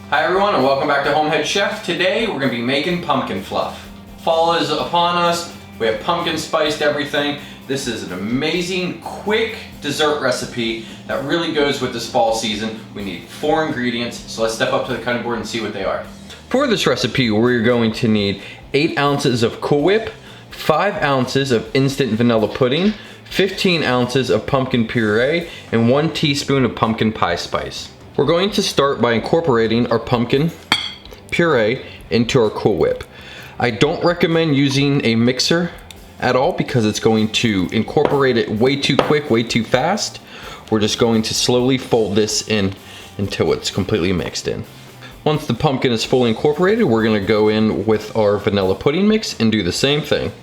Hi everyone and welcome back to HomeHeadChef. Today we're going to be making pumpkin fluff. Fall is upon us. We have pumpkin spiced everything. This is an amazing, quick dessert recipe that really goes with this fall season. We need 4 ingredients, so let's step up to the cutting board and see what they are. For this recipe, we're going to need 8 ounces of Cool Whip, 5 ounces of instant vanilla pudding, 15 ounces of pumpkin puree, and 1 teaspoon of pumpkin pie spice. We're going to start by incorporating our pumpkin puree into our Cool Whip. I don't recommend using a mixer at all because it's going to incorporate it way too quick, way too fast. We're just going to slowly fold this in until it's completely mixed in. Once the pumpkin is fully incorporated, we're going to go in with our vanilla pudding mix and do the same thing.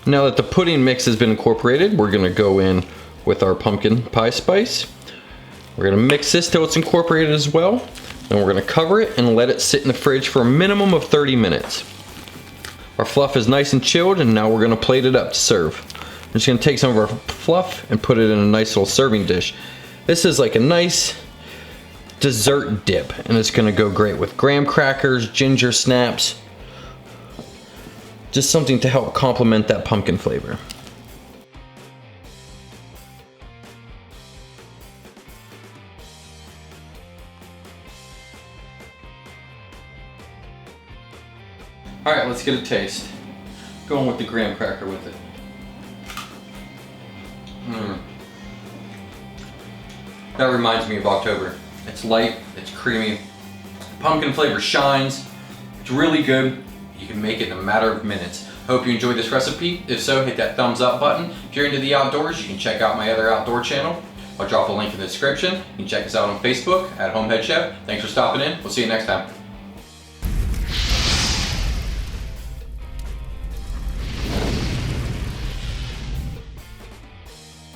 Now that the pudding mix has been incorporated, we're going to go in with our pumpkin pie spice. We're going to mix this till it's incorporated as well. Then we're going to cover it and let it sit in the fridge for a minimum of 30 minutes. Our fluff is nice and chilled, and now we're going to plate it up to serve. I'm just going to take some of our fluff and put it in a nice little serving dish. This is like a nice dessert dip, and it's going to go great with graham crackers, ginger snaps. Just something to help complement that pumpkin flavor. Alright, let's get a taste. Going with the graham cracker with it. That reminds me of October. It's light, it's creamy, pumpkin flavor shines. It's really good. You can make it in a matter of minutes. Hope you enjoyed this recipe. If so, hit that thumbs up button. If you're into the outdoors, you can check out my other outdoor channel. I'll drop a link in the description. You can check us out on Facebook at HomeHeadChef. Thanks for stopping in. We'll see you next time.